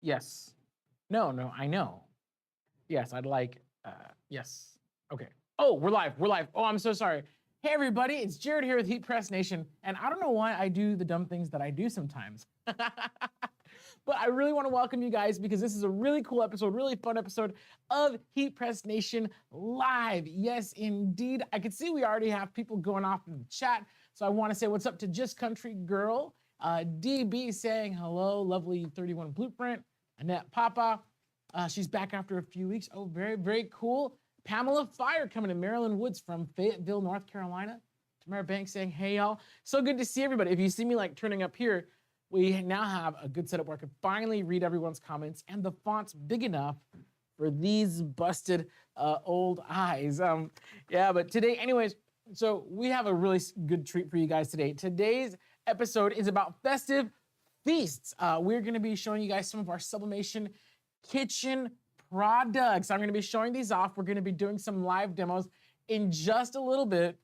Yes. No, no, I know. Yes, I'd like, yes. Okay. Oh, we're live. We're live. Oh, I'm so sorry. Hey, everybody. It's Jared here with Heat Press Nation. And I don't know why I do the dumb things that I do sometimes. But I really want to welcome you guys because this is a really cool episode, really fun episode of Heat Press Nation Live. Yes, indeed. I can see we already have people going off in the chat. So I want to say what's up to Just Country Girl. DB saying hello, lovely 31 Blueprint. Annette Papa. She's back after a few weeks. Oh, very, very cool. Pamela Fire coming to Maryland Woods from Fayetteville, North Carolina. Tamara Banks saying, hey, y'all. So good to see everybody. If you see me like turning up here, we now have a good setup where I can finally read everyone's comments and the font's big enough for these busted old eyes. Yeah, but today, anyways, so we have a really good treat for you guys today. Today's episode is about festive feasts. We're gonna be showing you guys some of our Sublimation kitchen products. I'm gonna be showing these off. We're gonna be doing some live demos in just a little bit.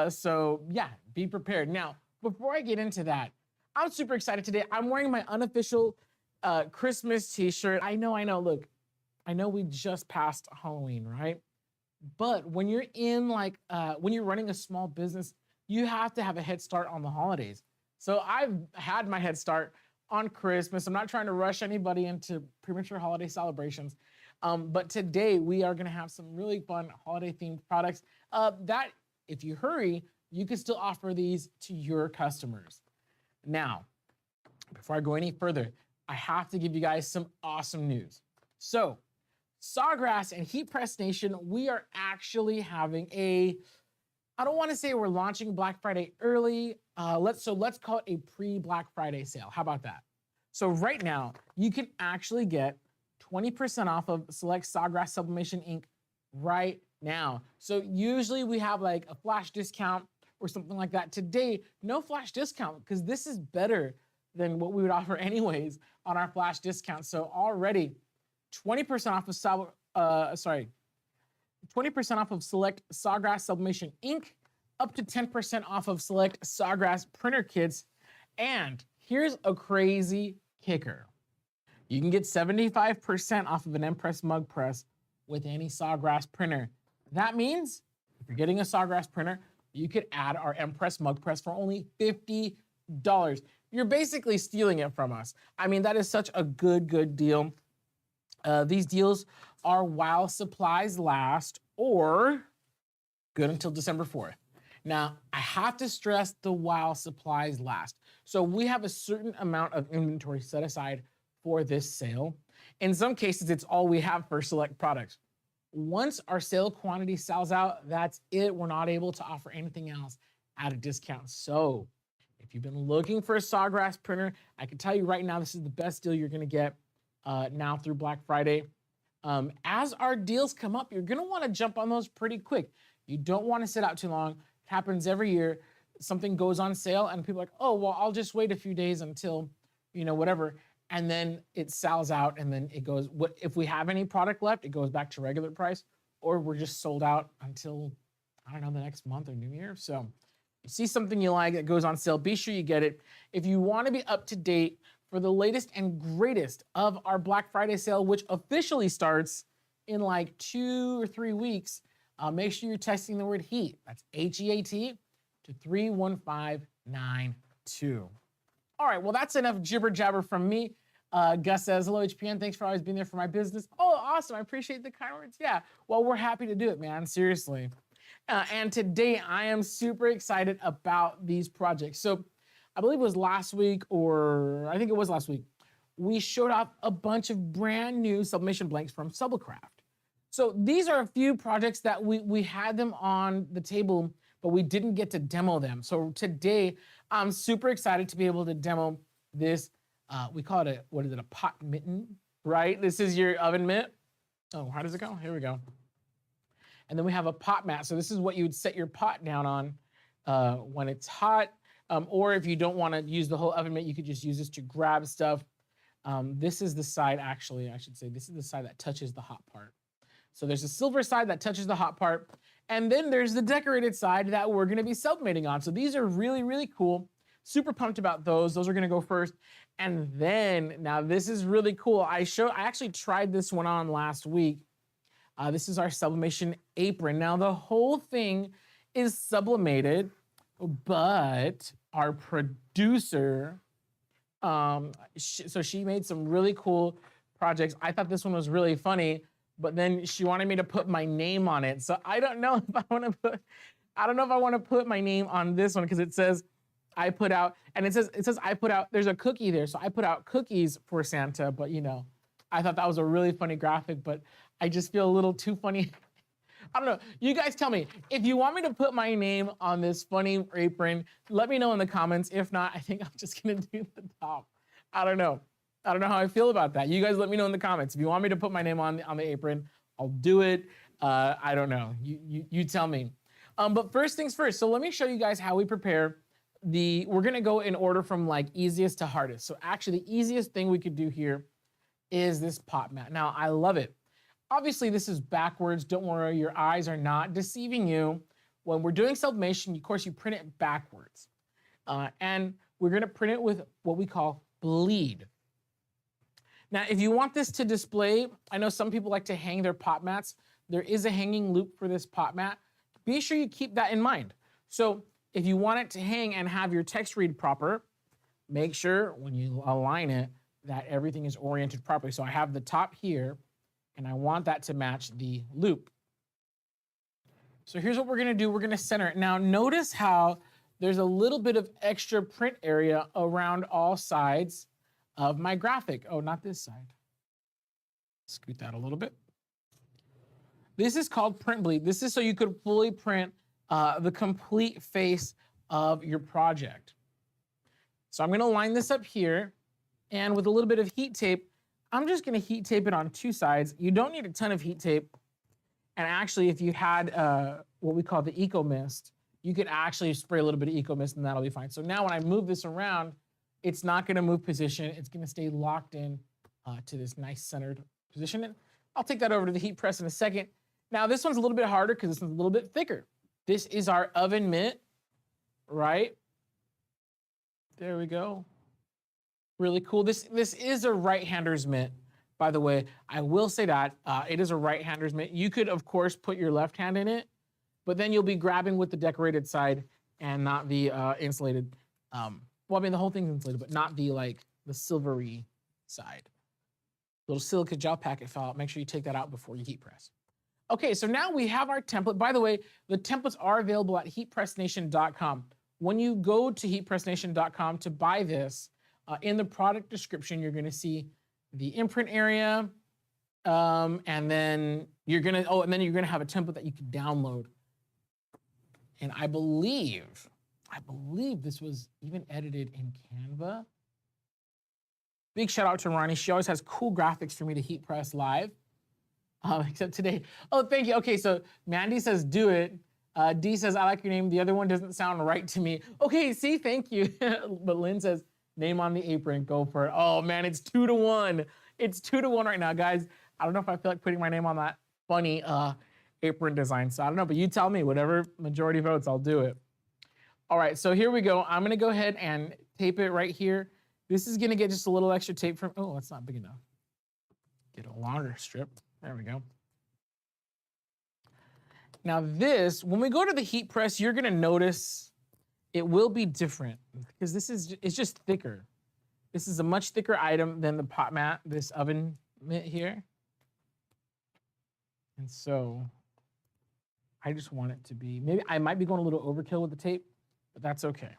So yeah, be prepared. Now, before I get into that, I'm super excited today. I'm wearing my unofficial Christmas t-shirt. I know, look, I know we just passed Halloween, right? But when you're in when you're running a small business, you have to have a head start on the holidays. So I've had my head start on Christmas. I'm not trying to rush anybody into premature holiday celebrations. But today we are gonna have some really fun holiday themed products that if you hurry, you can still offer these to your customers. Now, before I go any further, I have to give you guys some awesome news. So, Sawgrass and Heat Press Nation, we are actually having I don't want to say we're launching Black Friday early. Let's call it a pre-Black Friday sale. How about that? So right now, you can actually get 20% off of select Sawgrass Sublimation ink right now. So usually we have like a flash discount or something like that. Today, no flash discount because this is better than what we would offer anyways on our flash discount. So already 20% off of 20% off of select Sawgrass Sublimation ink, up to 10% off of select Sawgrass printer kits. And here's a crazy kicker. You can get 75% off of an Empress mug press with any Sawgrass printer. That means if you're getting a Sawgrass printer, you could add our Empress mug press for only $50. You're basically stealing it from us. I mean, that is such a good deal. These deals are while supplies last or good until December 4th. Now, I have to stress the while supplies last. So we have a certain amount of inventory set aside for this sale. In some cases, it's all we have for select products. Once our sale quantity sells out, that's it. We're not able to offer anything else at a discount. So if you've been looking for a Sawgrass printer, I can tell you right now, this is the best deal you're gonna get now through Black Friday. As our deals come up, you're gonna wanna jump on those pretty quick. You don't wanna sit out too long. It happens every year. Something goes on sale and people are like, oh, well, I'll just wait a few days until, whatever. And then it sells out and then it goes, if we have any product left, it goes back to regular price, or we're just sold out until, I don't know, the next month or New Year. So you see something you like that goes on sale, be sure you get it. If you wanna be up to date for the latest and greatest of our Black Friday sale, which officially starts in like 2 or 3 weeks, make sure you're texting the word HEAT. That's HEAT to 31592. All right, well, that's enough jibber jabber from me. Gus says, hello, HPN. Thanks for always being there for my business. Oh, awesome. I appreciate the kind words. Yeah, well, we're happy to do it, man. Seriously. And today I am super excited about these projects. So I believe it was last week, or I think it was last week, we showed off a bunch of brand new sublimation blanks from Sublecraft. So these are a few projects that we had them on the table, but we didn't get to demo them. So today I'm super excited to be able to demo this. We call it a pot mitten, right? This is your oven mitt. Oh, how does it go? Here we go. And then we have a pot mat. So this is what you would set your pot down on when it's hot. Or if you don't want to use the whole oven mitt, you could just use this to grab stuff. This is the side, actually, I should say, this is the side that touches the hot part. So there's a silver side that touches the hot part. And then there's the decorated side that we're going to be sublimating on. So these are really, really cool. super pumped about those. Those are gonna go first. And then, now this is really cool. I actually tried this one on last week. This is our sublimation apron. Now the whole thing is sublimated, but our producer, so she made some really cool projects. I thought this one was really funny, but then she wanted me to put my name on it. So I don't know if I want to put my name on this one because it says I put out, and it says I put out, there's a cookie there. So I put out cookies for Santa, but you know, I thought that was a really funny graphic, but I just feel a little too funny. I don't know. You guys tell me, if you want me to put my name on this funny apron, let me know in the comments. If not, I think I'm just gonna do the top. I don't know. I don't know how I feel about that. You guys let me know in the comments. If you want me to put my name on the apron, I'll do it. I don't know. You tell me. But first things first. So let me show you guys how we prepare we're gonna go in order from like easiest to hardest. So actually the easiest thing we could do here is this pot mat. Now I love it. Obviously this is backwards. Don't worry, your eyes are not deceiving you. When we're doing sublimation, of course you print it backwards. And we're gonna print it with what we call bleed. Now, if you want this to display, I know some people like to hang their pot mats. There is a hanging loop for this pot mat. Be sure you keep that in mind. So if you want it to hang and have your text read proper, make sure when you align it that everything is oriented properly. So I have the top here, and I want that to match the loop. So here's what we're gonna do. We're gonna center it. Now notice how there's a little bit of extra print area around all sides of my graphic. Oh, not this side. Scoot that a little bit. This is called print bleed. This is so you could fully print the complete face of your project. So I'm gonna line this up here, and with a little bit of heat tape, I'm just gonna heat tape it on two sides. You don't need a ton of heat tape. And actually, if you had what we call the Eco Mist, you could actually spray a little bit of Eco Mist and that'll be fine. So now when I move this around, it's not gonna move position. It's gonna stay locked in to this nice centered position. And I'll take that over to the heat press in a second. Now this one's a little bit harder because this one's a little bit thicker. This is our oven mitt, right? There we go. Really cool. This is a right-hander's mitt, by the way. I will say that it is a right-hander's mitt. You could, of course, put your left hand in it, but then you'll be grabbing with the decorated side and not the insulated. Well, I mean, the whole thing's insulated, but not the silvery side. Little silica gel packet fell out. Make sure you take that out before you heat press. Okay, so now we have our template. By the way, the templates are available at heatpressnation.com. When you go to heatpressnation.com to buy this, in the product description, you're gonna see the imprint area, and then you're gonna have a template that you can download. And I believe this was even edited in Canva. Big shout out to Ronnie. She always has cool graphics for me to heat press live. Except today. Oh, thank you. Okay, so Mandy says, do it. D says, I like your name. The other one doesn't sound right to me. Okay, see, thank you. But Lynn says, name on the apron, go for it. Oh man, it's 2-1. It's 2-1 right now, guys. I don't know if I feel like putting my name on that funny apron design. So I don't know, but you tell me, whatever majority votes, I'll do it. All right, so here we go. I'm gonna go ahead and tape it right here. This is gonna get just a little extra tape from, oh, that's not big enough. Get a longer strip. There we go. Now this, when we go to the heat press, you're gonna notice it will be different because it's just thicker. This is a much thicker item than the pot mat, this oven mitt here. And so I just want it to be, maybe I might be going a little overkill with the tape, but that's okay.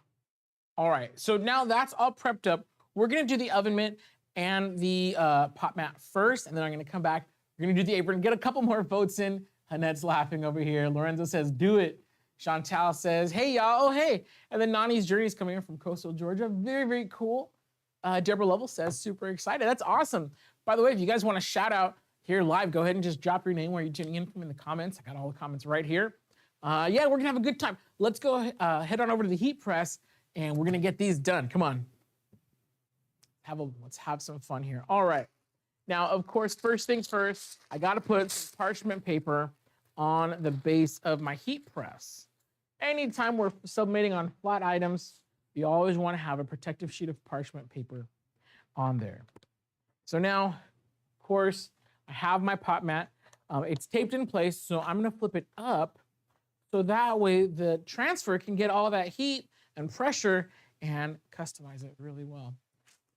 All right, so now that's all prepped up. We're gonna do the oven mitt and the pot mat first, and then I'm gonna come back. We're gonna do the apron, get a couple more votes in. Hanet's laughing over here. Lorenzo says, do it. Chantal says, hey y'all, oh hey. And then Nani's Journey is coming in from coastal Georgia. Very, very cool. Deborah Lovell says, super excited. That's awesome. By the way, if you guys want to shout out here live, go ahead and just drop your name where you're tuning in from in the comments. I got all the comments right here. Yeah, we're gonna have a good time. Let's go head on over to the heat press and we're gonna get these done. Come on. Let's have some fun here. All right. Now, of course, first things first, I gotta put parchment paper on the base of my heat press. Anytime we're sublimating on flat items, You always want to have a protective sheet of parchment paper on there. So now, of course, I have my pot mat. It's taped in place, so I'm gonna flip it up so that way the transfer can get all that heat and pressure and customize it really well.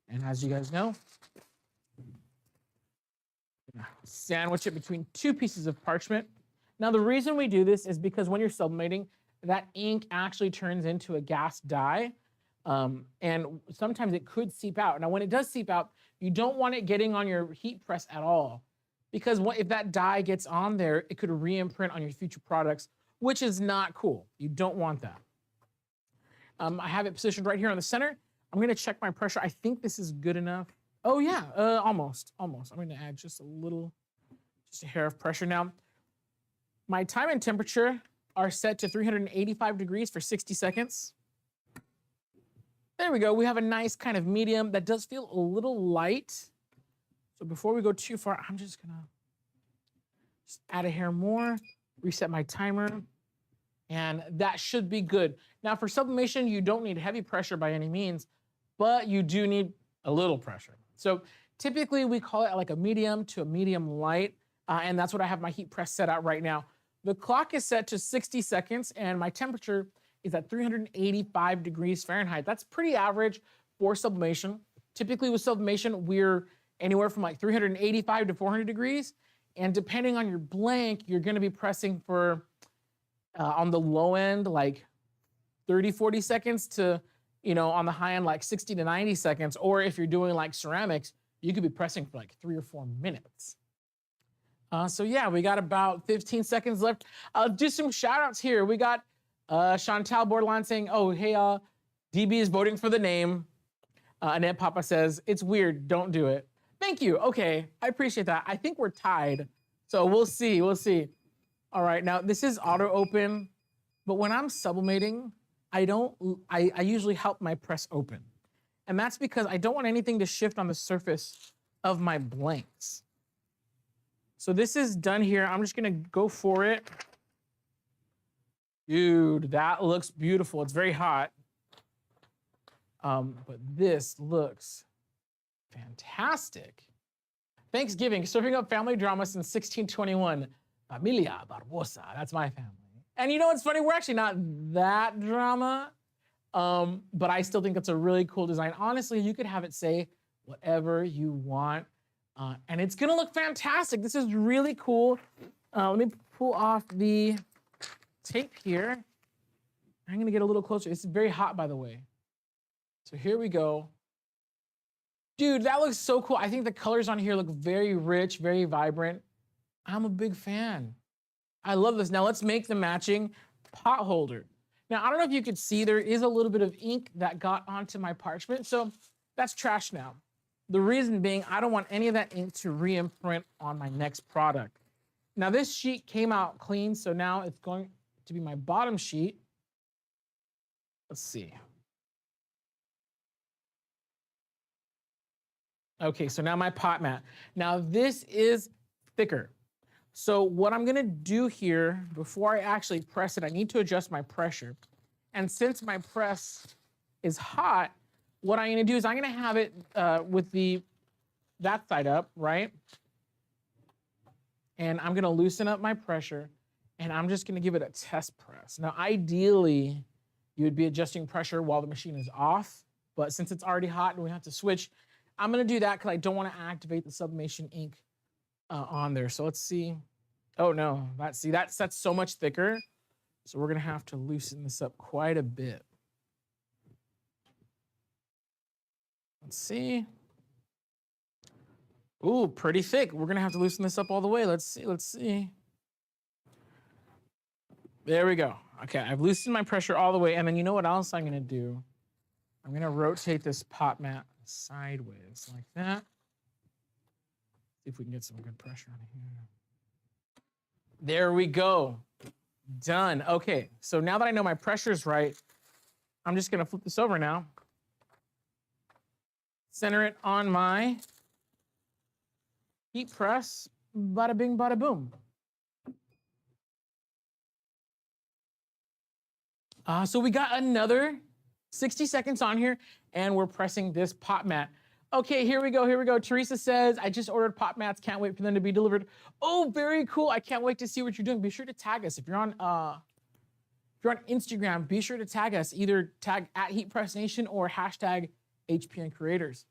And as you guys know, sandwich it between two pieces of parchment. Now, the reason we do this is because when you're sublimating, that ink actually turns into a gas dye. And sometimes it could seep out. Now, when it does seep out, you don't want it getting on your heat press at all, because if that dye gets on there, it could re-imprint on your future products, which is not cool. You don't want that. I have it positioned right here on the center. I'm gonna check my pressure. I think this is good enough. Oh yeah, almost. I'm gonna add just a hair of pressure. Now, my time and temperature are set to 385 degrees for 60 seconds. There we go. We have a nice kind of medium that does feel a little light. So before we go too far, I'm just gonna add a hair more, reset my timer, and that should be good. Now for sublimation, you don't need heavy pressure by any means, but you do need a little pressure. So typically we call it like a medium to a medium light, and that's what I have my heat press set at right now. The clock is set to 60 seconds and my temperature is at 385 degrees Fahrenheit. That's pretty average for sublimation. Typically with sublimation, we're anywhere from like 385 to 400 degrees. And depending on your blank, you're gonna be pressing for, on the low end, like 30, 40 seconds to, on the high end, like 60 to 90 seconds. Or if you're doing like ceramics, you could be pressing for like 3 or 4 minutes. So yeah, we got about 15 seconds left. I'll do some shout outs here. We got Chantal Bordelon saying, oh, hey, DB is voting for the name. Annette Papa says, it's weird, don't do it. Thank you, okay, I appreciate that. I think we're tied, so we'll see. All right, now this is auto open, but when I'm sublimating, I usually help my press open. And that's because I don't want anything to shift on the surface of my blanks. So this is done here. I'm just gonna go for it. Dude, that looks beautiful. It's very hot. But this looks fantastic. Thanksgiving, serving up family drama since 1621. Familia Barbosa, that's my family. And you know what's funny? We're actually not that drama, but I still think it's a really cool design. Honestly, you could have it say whatever you want, and it's gonna look fantastic. This is really cool. Let me pull off the tape here. I'm gonna get a little closer. It's very hot, by the way. So here we go. Dude, that looks so cool. I think the colors on here look very rich, very vibrant. I'm a big fan. I love this. Now let's make the matching pot holder. Now, I don't know if you could see, there is a little bit of ink that got onto my parchment, so that's trash now. The reason being, I don't want any of that ink to re-imprint on my next product. Now this sheet came out clean, so now it's going to be my bottom sheet. Let's see. Okay, so now my pot mat. Now this is thicker. So what I'm gonna do here, before I actually press it, I need to adjust my pressure. And since my press is hot, what I'm gonna do is I'm gonna have it with that side up, right? And I'm gonna loosen up my pressure and I'm just gonna give it a test press. Now, ideally, you would be adjusting pressure while the machine is off, but since it's already hot and we have to switch, I'm gonna do that because I don't wanna activate the sublimation ink on there. So let's see. Oh no, that's so much thicker. So we're gonna have to loosen this up quite a bit. Let's see. Ooh, pretty thick. We're gonna have to loosen this up all the way. Let's see. There we go. Okay, I've loosened my pressure all the way. And then you know what else I'm gonna do? I'm gonna rotate this pot mat sideways like that. See if we can get some good pressure on here. There we go. Done. Okay, so now that I know my pressure's right, I'm just gonna flip this over now. Center it on my heat press. Bada bing, bada boom. So we got another 60 seconds on here, and we're pressing this pop mat. Okay, here we go, here we go. Teresa says, I just ordered pop mats, can't wait for them to be delivered. Oh, very cool. I can't wait to see what you're doing. Be sure to tag us. If you're on Instagram, be sure to tag us. Either tag at Heat Press Nation or hashtag HPN Creators.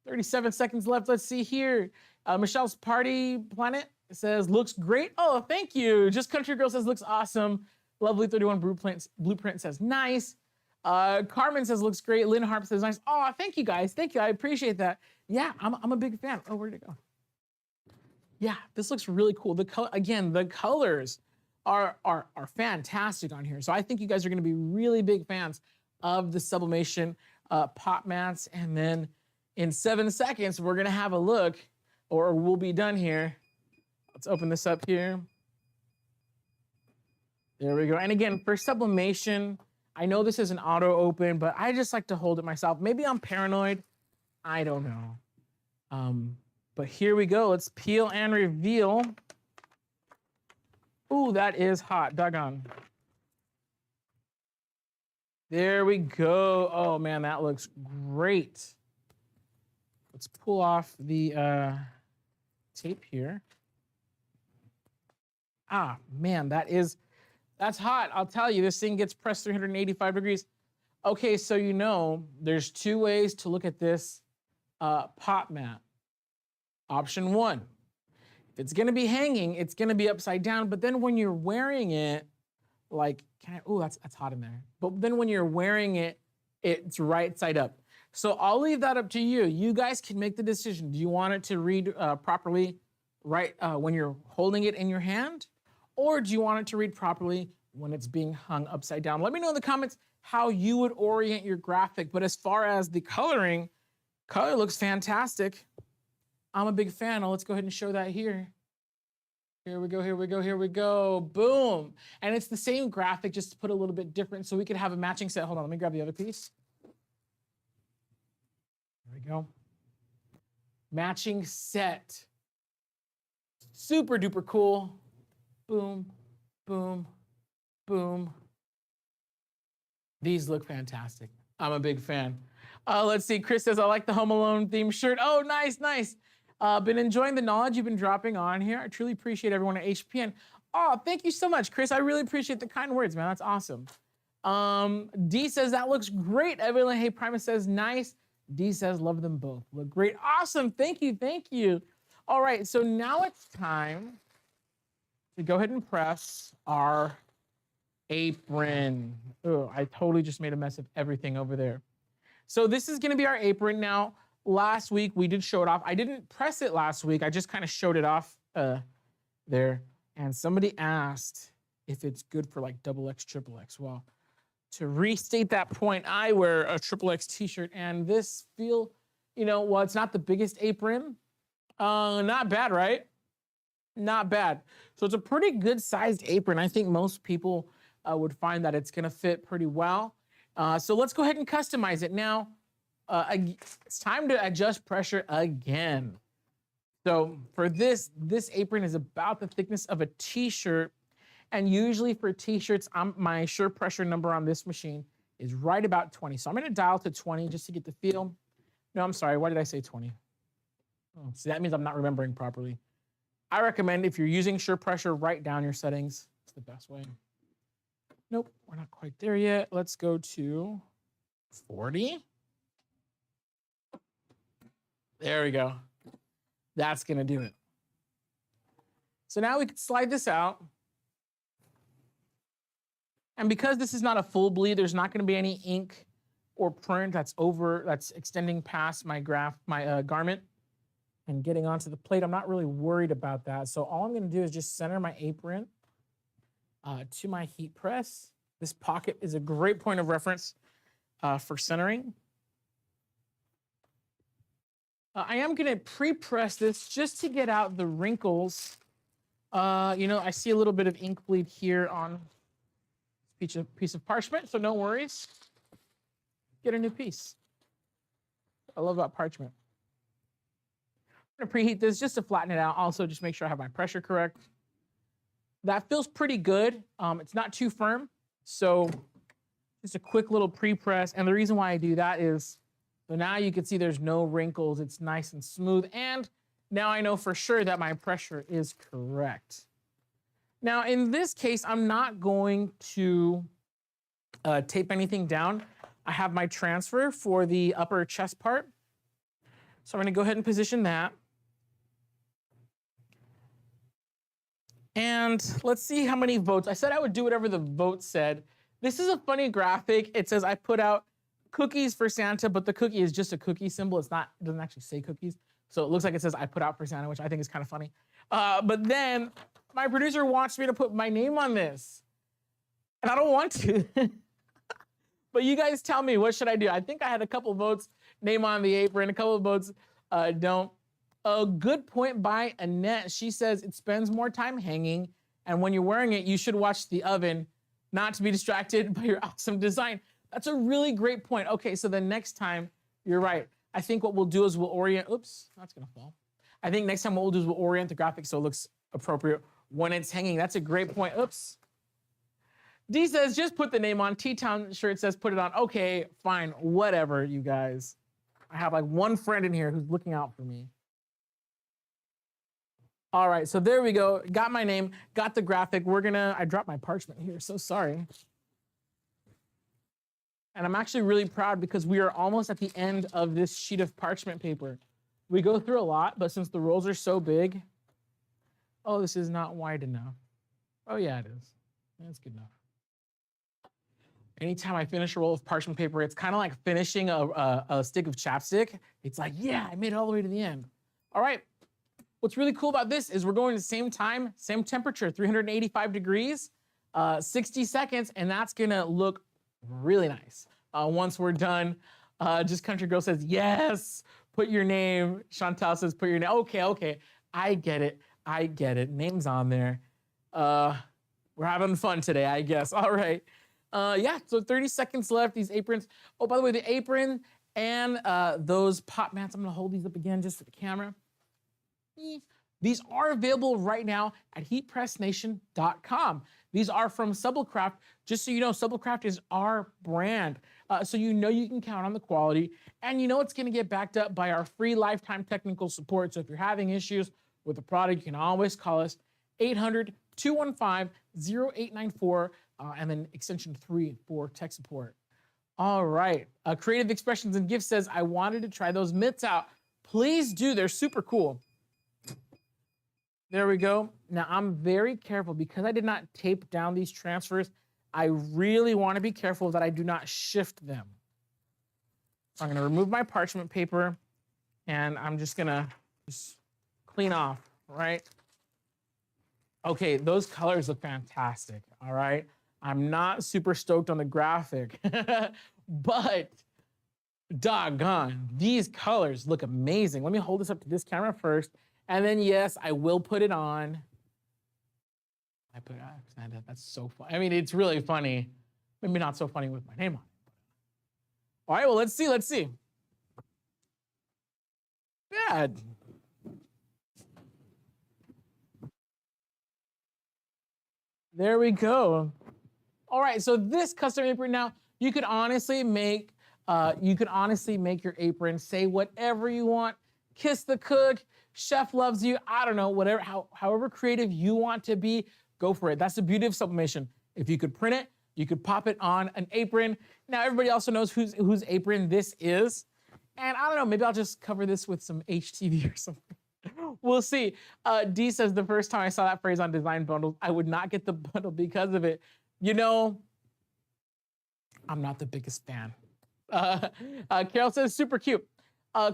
37 seconds left. Let's see here. Michelle's Party Planet says, looks great. Oh, thank you. Just Country Girl says, looks awesome. Lovely 31 Blueprint says, nice. Carmen says, looks great. Lynn Harp says, nice. Oh, thank you guys. Thank you. I appreciate that. Yeah, I'm a big fan. Oh, where'd it go? Yeah, this looks really cool. The colors are fantastic on here. So I think you guys are gonna be really big fans of the Sublimation pop mats. And then in 7 seconds, we're gonna have a look, or we'll be done here. Let's open this up here. There we go. And again, for Sublimation, I know this is an auto open, but I just like to hold it myself. Maybe I'm paranoid. I don't know. But here we go. Let's peel and reveal. Ooh, that is hot. Doggone. There we go. Oh, man, that looks great. Let's pull off the tape here. Ah, man, that's hot. I'll tell you, this thing gets pressed 385 degrees. Okay, so you know, there's 2 ways to look at this pop mat. Option 1, if it's gonna be hanging, it's gonna be upside down, but then when you're wearing it, like, that's hot in there. But then when you're wearing it, it's right side up. So I'll leave that up to you. You guys can make the decision. Do you want it to read properly right when you're holding it in your hand? Or do you want it to read properly when it's being hung upside down? Let me know in the comments how you would orient your graphic. But as far as the coloring, color looks fantastic. I'm a big fan. Let's go ahead and show that here. Here we go, here we go, here we go. Boom. And it's the same graphic, just to put a little bit different so we could have a matching set. Hold on, let me grab the other piece. There we go. Matching set. Super duper cool. Boom, boom, boom. These look fantastic. I'm a big fan. Let's see, Chris says, I like the Home Alone themed shirt. Oh, nice, nice. Been enjoying the knowledge you've been dropping on here. I truly appreciate everyone at HPN. Oh, thank you so much, Chris. I really appreciate the kind words, man. That's awesome. D says, that looks great. Evelyn Hey Primus says, nice. D says, love them both. Look great. Awesome. Thank you, thank you. All right, so now it's time to go ahead and press our apron. Oh, I totally just made a mess of everything over there. So this is gonna be our apron. Now, last week we did show it off. I didn't press it last week. I just kind of showed it off there. And somebody asked if it's good for like XXX, XXX. Well, to restate that point, I wear a XXX t-shirt and this well, it's not the biggest apron. Not bad, right? Not bad. So it's a pretty good sized apron. I think most people would find that it's gonna fit pretty well. So let's go ahead and customize it. Now, it's time to adjust pressure again. So for this apron is about the thickness of a t-shirt. And usually for t-shirts, my shirt pressure number on this machine is right about 20. So I'm gonna dial to 20 just to get the feel. No, I'm sorry, why did I say 20? Oh, so that means I'm not remembering properly. I recommend if you're using shirt pressure, write down your settings. It's the best way. Nope, we're not quite there yet. Let's go to 40. There we go. That's gonna do it. So now we can slide this out. And because this is not a full bleed, there's not gonna be any ink or print that's extending past my garment and getting onto the plate. I'm not really worried about that. So all I'm gonna do is just center my apron to my heat press. This pocket is a great point of reference for centering. I am gonna pre-press this just to get out the wrinkles. I see a little bit of ink bleed here on this piece of parchment, so no worries. Get a new piece. I love that parchment. I'm gonna preheat this just to flatten it out. Also, just make sure I have my pressure correct. That feels pretty good. It's not too firm, so Just a quick little pre-press. And the reason why I do that is, so now you can see there's no wrinkles. It's nice and smooth. And now I know for sure that my pressure is correct. Now, in this case, I'm not going to tape anything down. I have my transfer for the upper chest part. So I'm gonna go ahead and position that. And let's see how many votes. I said I would do whatever the vote said. This is a funny graphic. It says I put out cookies for Santa, but the cookie is just a cookie symbol. It doesn't actually say cookies. So it looks like it says I put out for Santa, which I think is kind of funny. But then my producer wants me to put my name on this. And I don't want to. But you guys tell me, what should I do? I think I had a couple votes, name on the apron, a couple of votes don't. A good point by Annette. She says it spends more time hanging, and when you're wearing it, you should watch the oven, not to be distracted by your awesome design. That's a really great point. Okay, so the next time, you're right. I think what we'll do is we'll orient, oops, that's gonna fall. I think next time what we'll do is we'll orient the graphic so it looks appropriate when it's hanging. That's a great point, oops. D says, just put the name on. T-Town shirt says, put it on. Okay, fine, whatever, you guys. I have like one friend in here who's looking out for me. All right, so there we go. Got my name, got the graphic. I dropped my parchment here, so sorry. And I'm actually really proud because we are almost at the end of this sheet of parchment paper. We go through a lot, but since the rolls are so big, oh, this is not wide enough. Oh yeah, it is. That's good enough. Anytime I finish a roll of parchment paper, it's kind of like finishing a stick of chapstick. It's like, yeah, I made it all the way to the end. All right, what's really cool about this is we're going the same time, same temperature, 385 degrees, 60 seconds, and that's gonna look really nice. Once we're done, Just Country Girl says, yes, put your name. Chantal says, put your name. Okay, I get it. Name's on there. We're having fun today, I guess. All right. Yeah, so 30 seconds left, these aprons. Oh, by the way, the apron and those pop mats, I'm gonna hold these up again just for the camera. These are available right now at heatpressnation.com. These are from Sublecraft. Just so you know, Sublecraft is our brand. So you know you can count on the quality, and you know it's gonna get backed up by our free lifetime technical support. So if you're having issues with the product, you can always call us 800-215-0894, and then extension 3 for tech support. All right, Creative Expressions and Gifts says, I wanted to try those mitts out. Please do, they're super cool. There we go. Now I'm very careful because I did not tape down these transfers. I really want to be careful that I do not shift them. So I'm gonna remove my parchment paper and I'm just gonna clean off, right? Okay, those colors look fantastic, all right? I'm not super stoked on the graphic, but doggone, these colors look amazing. Let me hold this up to this camera first. And then, yes, I will put it on. That's so funny. I mean, it's really funny. Maybe not so funny with my name on it. All right, well, let's see. Bad. There we go. All right, so this custom apron now, you could honestly make your apron say whatever you want. Kiss the cook, chef loves you, I don't know, whatever, however creative you want to be, go for it. That's the beauty of sublimation. If you could print it, you could pop it on an apron. Now everybody also knows whose apron this is. And I don't know, maybe I'll just cover this with some HTV or something. We'll see. D says, the first time I saw that phrase on design bundles, I would not get the bundle because of it. You know, I'm not the biggest fan. Carol says, super cute.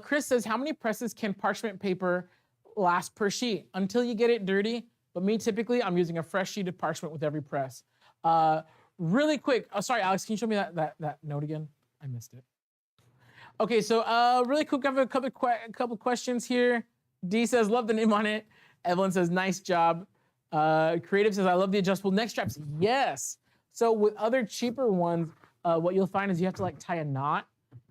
Chris says, how many presses can parchment paper last per sheet? Until you get it dirty, but me typically, I'm using a fresh sheet of parchment with every press. Really quick, oh, sorry, Alex, can you show me that note again? I missed it. Okay, so really quick, I have a couple questions here. D says, love the name on it. Evelyn says, nice job. Creative says, I love the adjustable neck straps. Yes. So with other cheaper ones, what you'll find is you have to like tie a knot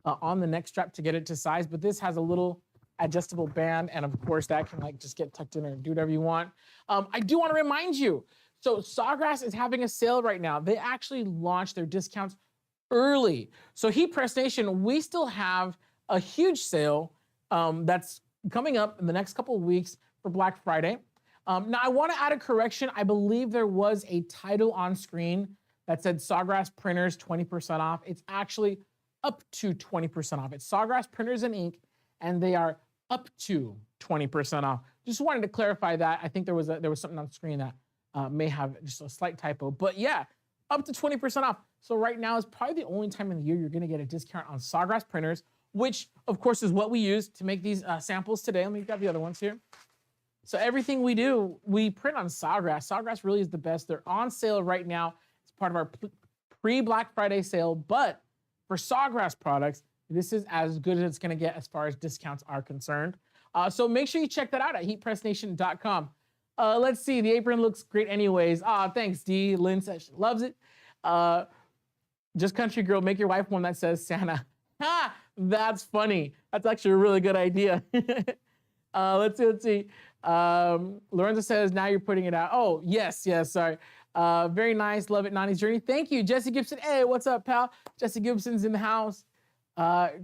on the neck strap to get it to size, but this has a little adjustable band, and of course that can like just get tucked in or do whatever you want. I do want to remind you, so Sawgrass is having a sale right now. They actually launched their discounts early. So Heat Press Nation, we still have a huge sale that's coming up in the next couple of weeks for Black Friday. Now I want to add a correction. I believe there was a title on screen that said Sawgrass printers 20% off. It's actually up to 20% off. It's Sawgrass printers and ink, and they are up to 20% off. Just wanted to clarify that. I think there was something on screen that may have just a slight typo, but yeah, up to 20% off. So right now is probably the only time in the year you're gonna get a discount on Sawgrass printers, which of course is what we use to make these samples today. Let me grab the other ones here. So everything we do, we print on Sawgrass. Sawgrass really is the best. They're on sale right now. It's part of our pre-Black Friday sale, but for Sawgrass products, this is as good as it's gonna get as far as discounts are concerned. So make sure you check that out at heatpressnation.com. Let's see, the apron looks great anyways. Thanks, D. Lynn says she loves it. Just country girl, make your wife one that says Santa. Ha! That's funny. That's actually a really good idea. Let's see. Lorenzo says, now you're putting it out. Oh, yes, sorry. Very nice, love it, Nani's Journey. Thank you, Jesse Gibson. Hey, what's up, pal? Jesse Gibson's in the house.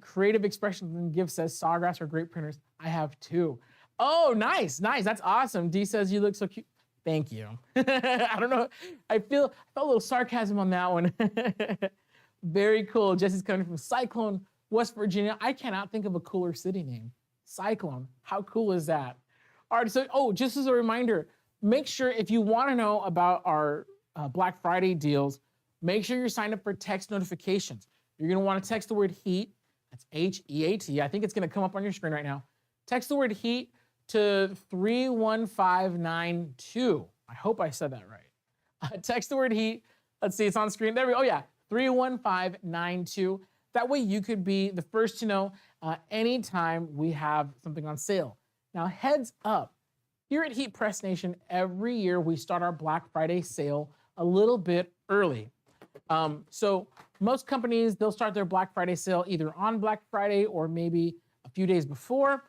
Creative Expressions and Gift says, Sawgrass are great printers. I have two. Oh, nice. That's awesome. D says, you look so cute. Thank you. I don't know. I felt a little sarcasm on that one. Very cool. Jesse's coming from Cyclone, West Virginia. I cannot think of a cooler city name. Cyclone. How cool is that? All right, so, just as a reminder, make sure if you want to know about our Black Friday deals, make sure you're signed up for text notifications. You're going to want to text the word HEAT. That's H-E-A-T. I think it's going to come up on your screen right now. Text the word HEAT to 31592. I hope I said that right. Text the word HEAT. Let's see, it's on screen. There we go. Oh, yeah, 31592. That way you could be the first to know anytime we have something on sale. Now, heads up, here at Heat Press Nation, every year we start our Black Friday sale a little bit early. So most companies, they'll start their Black Friday sale either on Black Friday or maybe a few days before.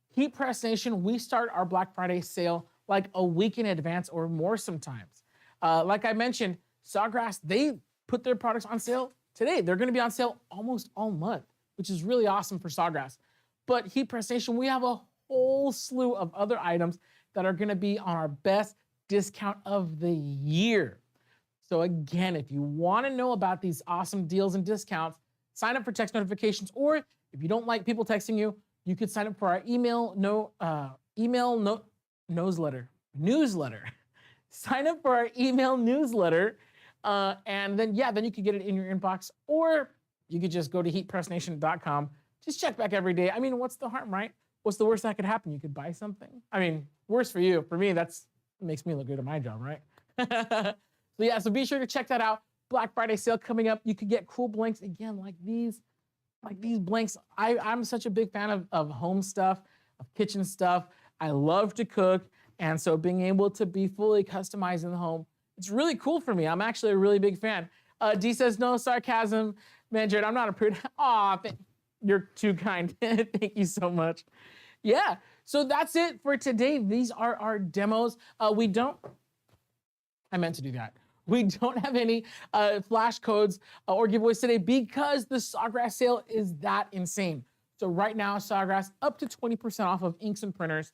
Heat Press Nation, we start our Black Friday sale like a week in advance or more sometimes. Like I mentioned, Sawgrass, they put their products on sale today. They're gonna be on sale almost all month, which is really awesome for Sawgrass. But Heat Press Nation, we have a whole slew of other items that are gonna be on our best discount of the year. So again, if you wanna know about these awesome deals and discounts, sign up for text notifications, or if you don't like people texting you, you could sign up for our newsletter. Sign up for our email newsletter, and then you could get it in your inbox, or you could just go to heatpressnation.com. Just check back every day. I mean, what's the harm, right? What's the worst that could happen? You could buy something. I mean, worse for you. For me, that's makes me look good at my job, right? So be sure to check that out. Black Friday sale coming up. You could get cool blanks again, like these blanks. I'm such a big fan of home stuff, of kitchen stuff. I love to cook, and so being able to be fully customized in the home, it's really cool for me. I'm actually a really big fan. D says, no sarcasm. Man, Jared, I'm not a prude. Aw, you're too kind. Thank you so much. Yeah, so that's it for today. These are our demos. I meant to do that. We don't have any flash codes or giveaways today because the Sawgrass sale is that insane. So right now, Sawgrass up to 20% off of inks and printers.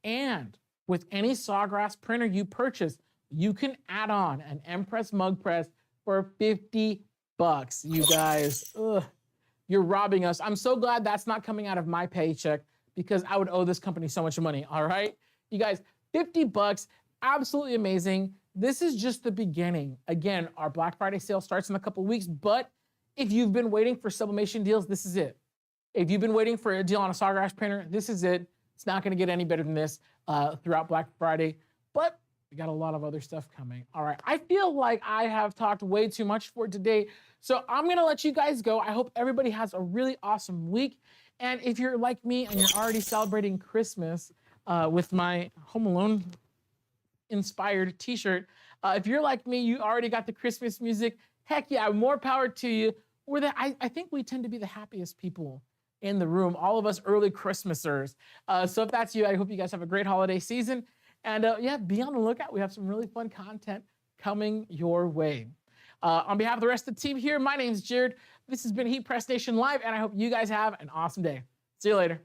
And with any Sawgrass printer you purchase, you can add on an Empress mug press for $50. You guys, you're robbing us. I'm so glad that's not coming out of my paycheck because I would owe this company so much money, all right? You guys, $50, absolutely amazing. This is just the beginning. Again, our Black Friday sale starts in a couple weeks, but if you've been waiting for sublimation deals, this is it. If you've been waiting for a deal on a Sawgrass printer, this is it. It's not gonna get any better than this throughout Black Friday, but we got a lot of other stuff coming. All right, I feel like I have talked way too much for today, so I'm gonna let you guys go. I hope everybody has a really awesome week. And if you're like me and you're already celebrating Christmas with my Home Alone inspired t-shirt, if you're like me, you already got the Christmas music, heck yeah, more power to you. I think we tend to be the happiest people in the room, all of us early Christmasers. So if that's you, I hope you guys have a great holiday season. And be on the lookout. We have some really fun content coming your way. On behalf of the rest of the team here, my name's Jared. This has been Heat Press Nation Live, and I hope you guys have an awesome day. See you later.